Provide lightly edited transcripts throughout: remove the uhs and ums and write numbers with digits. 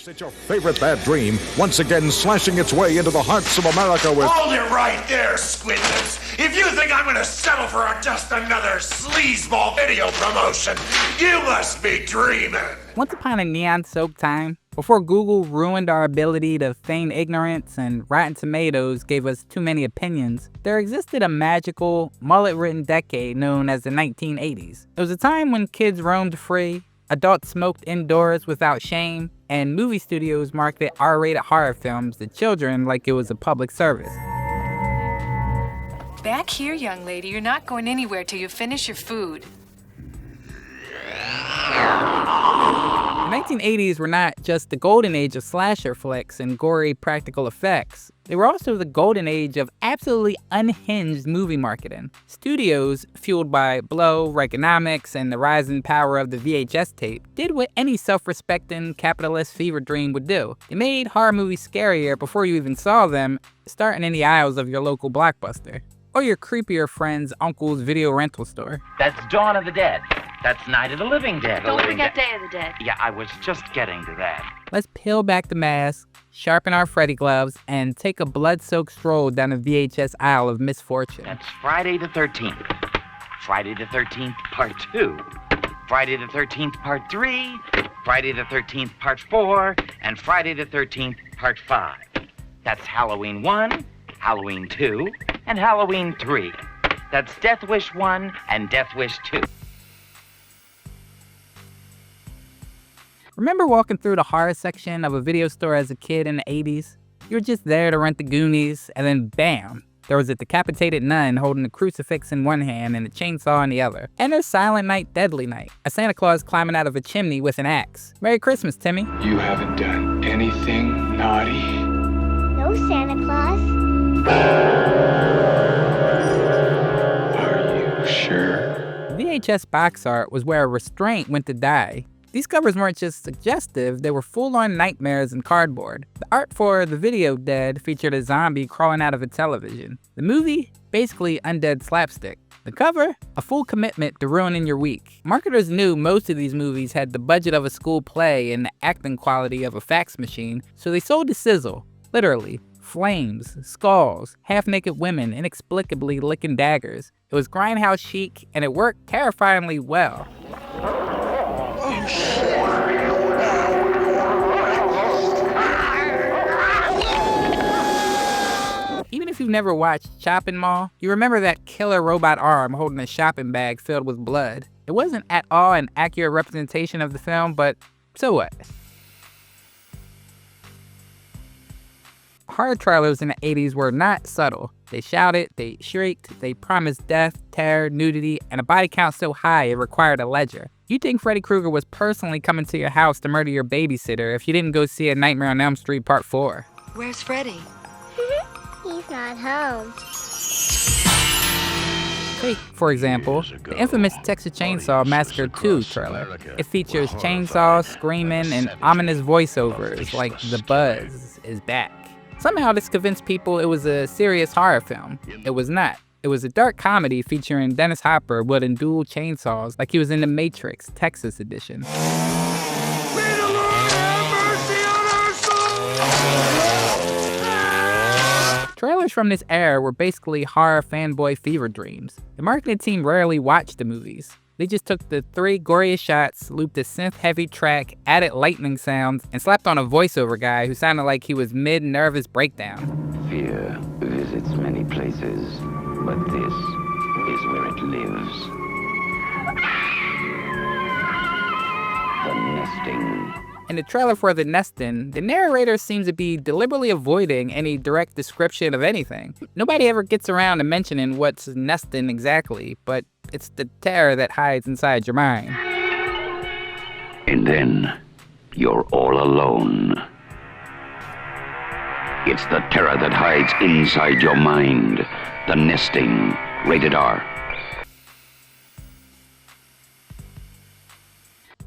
It's your favorite bad dream, once again slashing its way into the hearts of America with... Hold it right there, Squidlips! If you think I'm gonna settle for just another sleazeball video promotion, you must be dreaming! Once upon a neon-soaked time, before Google ruined our ability to feign ignorance and Rotten Tomatoes gave us too many opinions, there existed a magical, mullet-ridden decade known as the 1980s. It was a time when kids roamed free, adults smoked indoors without shame, and movie studios marketed R-rated horror films to children like it was a public service. Back here, young lady. You're not going anywhere till you finish your food. The 1980s were not just the golden age of slasher flicks and gory practical effects. They were also the golden age of absolutely unhinged movie marketing. Studios, fueled by blow, Reaganomics, and the rising power of the VHS tape, did what any self-respecting capitalist fever dream would do. They made horror movies scarier before you even saw them, starting in the aisles of your local Blockbuster. Or your creepier friend's uncle's video rental store. That's Dawn of the Dead. That's Night of the Living Dead. Don't forget Day of the Dead. Yeah, I was just getting to that. Let's peel back the mask, sharpen our Freddy gloves, and take a blood-soaked stroll down the VHS aisle of misfortune. That's Friday the 13th. Friday the 13th, Part 2. Friday the 13th, Part 3. Friday the 13th, Part 4. And Friday the 13th, Part 5. That's Halloween 1, Halloween 2, and Halloween 3. That's Death Wish 1 and Death Wish 2. Remember walking through the horror section of a video store as a kid in the 80s? You were just there to rent the Goonies, and then bam! There was a decapitated nun holding a crucifix in one hand and a chainsaw in the other. Enter Silent Night, Deadly Night, a Santa Claus climbing out of a chimney with an axe. Merry Christmas, Timmy. You haven't done anything naughty. No, Santa Claus. Are you sure? VHS box art was where restraint went to die. These covers weren't just suggestive, they were full-on nightmares in cardboard. The art for The Video Dead featured a zombie crawling out of a television. The movie? Basically undead slapstick. The cover? A full commitment to ruining your week. Marketers knew most of these movies had the budget of a school play and the acting quality of a fax machine, so they sold the sizzle. Literally. Flames, skulls, half-naked women inexplicably licking daggers. It was grindhouse chic, and it worked terrifyingly well. Even if you've never watched Chopping Mall, you remember that killer robot arm holding a shopping bag filled with blood. It wasn't at all an accurate representation of the film, but so what? Horror trailers in the 80s were not subtle. They shouted, they shrieked, they promised death, terror, nudity, and a body count so high it required a ledger. You'd think Freddy Krueger was personally coming to your house to murder your babysitter if you didn't go see A Nightmare on Elm Street Part 4. Where's Freddy? He's not home. Take, for example, the infamous Texas Chainsaw Massacre 2 trailer. It features chainsaws, screaming, and ominous voiceovers like "The Buzz is back." Somehow this convinced people it was a serious horror film. It was not. It was a dark comedy featuring Dennis Hopper wielding dual chainsaws like he was in The Matrix, Texas edition. Trailers from this era were basically horror fanboy fever dreams. The marketing team rarely watched the movies. They just took the 3 goriest shots, looped a synth-heavy track, added lightning sounds, and slapped on a voiceover guy who sounded like he was mid-nervous breakdown. Fear visits many places, but this is where it lives. The nesting. In the trailer for The Nesting, the narrator seems to be deliberately avoiding any direct description of anything. Nobody ever gets around to mentioning what's nesting exactly, but it's the terror that hides inside your mind. And then, you're all alone. It's the terror that hides inside your mind. The Nesting, rated R.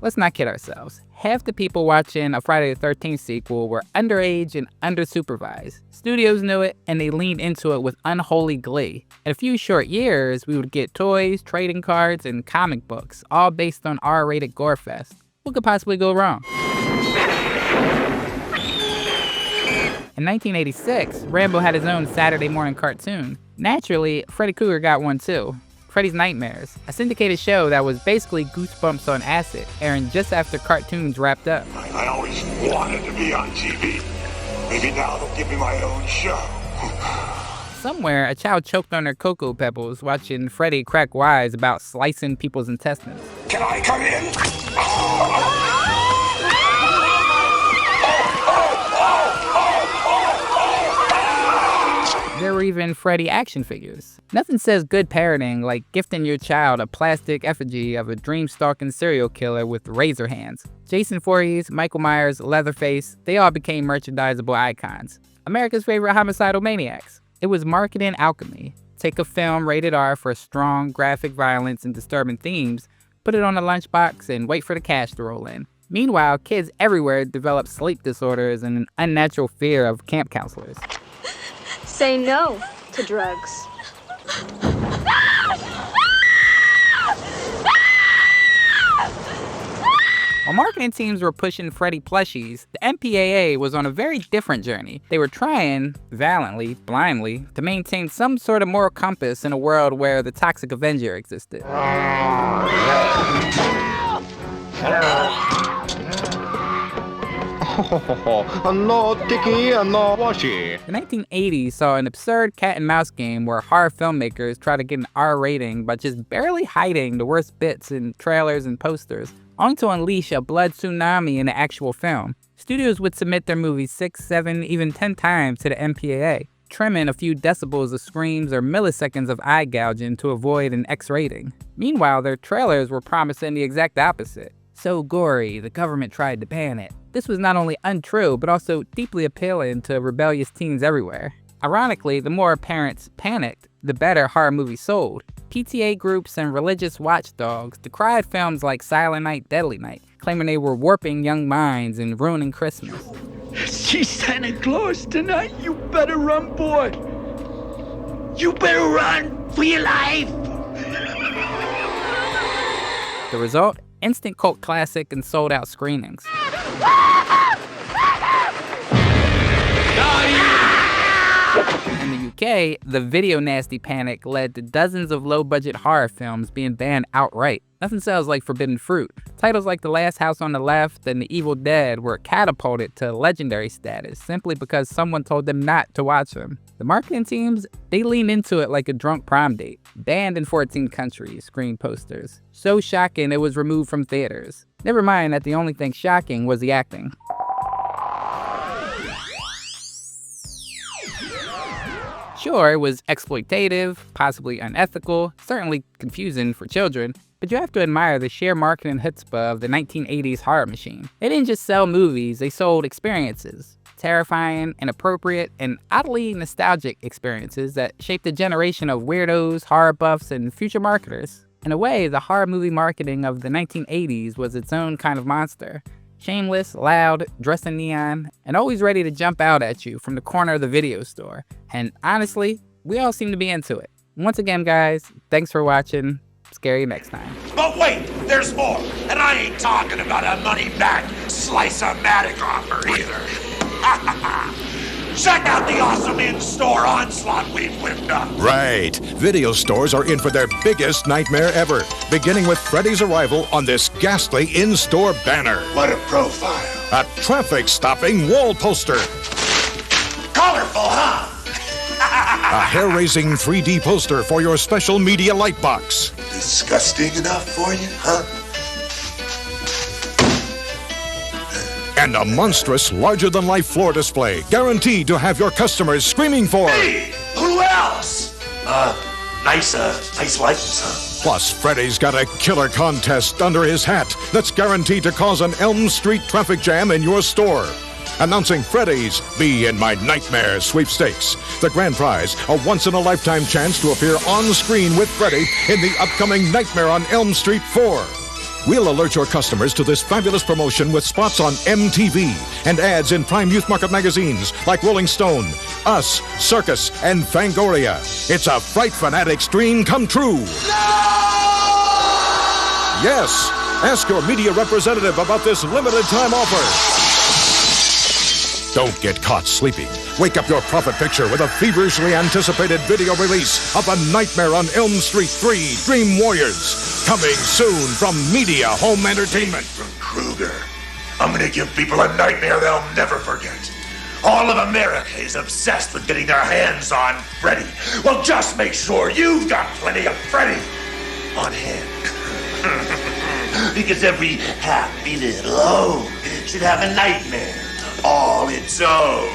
Let's not kid ourselves. Half the people watching a Friday the 13th sequel were underage and undersupervised. Studios knew it, and they leaned into it with unholy glee. In a few short years, we would get toys, trading cards, and comic books, all based on R-rated gore fest. What could possibly go wrong? In 1986, Rambo had his own Saturday morning cartoon. Naturally, Freddy Krueger got one too. Freddy's Nightmares, a syndicated show that was basically Goosebumps on acid, airing just after cartoons wrapped up. I always wanted to be on TV. Maybe now they'll give me my own show. Somewhere, a child choked on their Cocoa Pebbles watching Freddy crack wise about slicing people's intestines. Can I come in? There were even Freddy action figures. Nothing says good parenting like gifting your child a plastic effigy of a dream-stalking serial killer with razor hands. Jason Voorhees, Michael Myers, Leatherface, they all became merchandisable icons. America's favorite homicidal maniacs. It was marketing alchemy. Take a film rated R for strong, graphic violence and disturbing themes, put it on a lunchbox, and wait for the cash to roll in. Meanwhile, kids everywhere develop sleep disorders and an unnatural fear of camp counselors. Say no to drugs. While marketing teams were pushing Freddy plushies, the MPAA was on a very different journey. They were trying, valiantly, blindly, to maintain some sort of moral compass in a world where the Toxic Avenger existed. No ticky, no washy. The 1980s saw an absurd cat and mouse game where horror filmmakers try to get an R rating by just barely hiding the worst bits in trailers and posters, only to unleash a blood tsunami in the actual film. Studios would submit their movies 6, 7, even 10 times to the MPAA, trimming a few decibels of screams or milliseconds of eye gouging to avoid an X rating. Meanwhile, their trailers were promising the exact opposite. So gory, the government tried to ban it. This was not only untrue, but also deeply appealing to rebellious teens everywhere. Ironically, the more parents panicked, the better horror movies sold. PTA groups and religious watchdogs decried films like Silent Night, Deadly Night, claiming they were warping young minds and ruining Christmas. See Santa Claus tonight? You better run, boy. You better run for your life. The result? Instant cult classic and sold out screenings. In the UK, the video nasty panic led to dozens of low-budget horror films being banned outright. Nothing sells like forbidden fruit. Titles like The Last House on the Left and The Evil Dead were catapulted to legendary status simply because someone told them not to watch them. The marketing teams, they leaned into it like a drunk prom date. Banned in 14 countries, screen posters. So shocking it was removed from theaters. Never mind that the only thing shocking was the acting. Sure, it was exploitative, possibly unethical, certainly confusing for children, but you have to admire the sheer marketing chutzpah of the 1980s horror machine. They didn't just sell movies, they sold experiences. Terrifying, inappropriate, and oddly nostalgic experiences that shaped a generation of weirdos, horror buffs, and future marketers. In a way, the horror movie marketing of the 1980s was its own kind of monster. Shameless, loud, dressed in neon, and always ready to jump out at you from the corner of the video store. And honestly, we all seem to be into it. Once again, guys, thanks for watching. Scary next time. But wait, there's more. And I ain't talking about a money-back slice-o-matic offer either. Check out the awesome in-store onslaught we've whipped up. Right. Video stores are in for their biggest nightmare ever, beginning with Freddy's arrival on this ghastly in-store banner. What a profile. A traffic-stopping wall poster. Colorful, huh? A hair-raising 3D poster for your special media light box. Disgusting enough for you, huh? And a monstrous, larger-than-life floor display, guaranteed to have your customers screaming for... Hey, who else? Nice likeness, huh? Plus, Freddy's got a killer contest under his hat that's guaranteed to cause an Elm Street traffic jam in your store. Announcing Freddy's Be in My Nightmare sweepstakes. The grand prize, a once-in-a-lifetime chance to appear on screen with Freddy in the upcoming Nightmare on Elm Street 4. We'll alert your customers to this fabulous promotion with spots on MTV and ads in prime youth market magazines like Rolling Stone, Us, Circus, and Fangoria. It's a Fright Fanatics dream come true. No! Yes, ask your media representative about this limited time offer. Don't get caught sleeping. Wake up your profit picture with a feverishly anticipated video release of A Nightmare on Elm Street 3 Dream Warriors. Coming soon from Media Home Entertainment. From Krueger. I'm gonna give people a nightmare they'll never forget. All of America is obsessed with getting their hands on Freddy. Well, just make sure you've got plenty of Freddy on hand. Because every happy little home should have a nightmare all its own.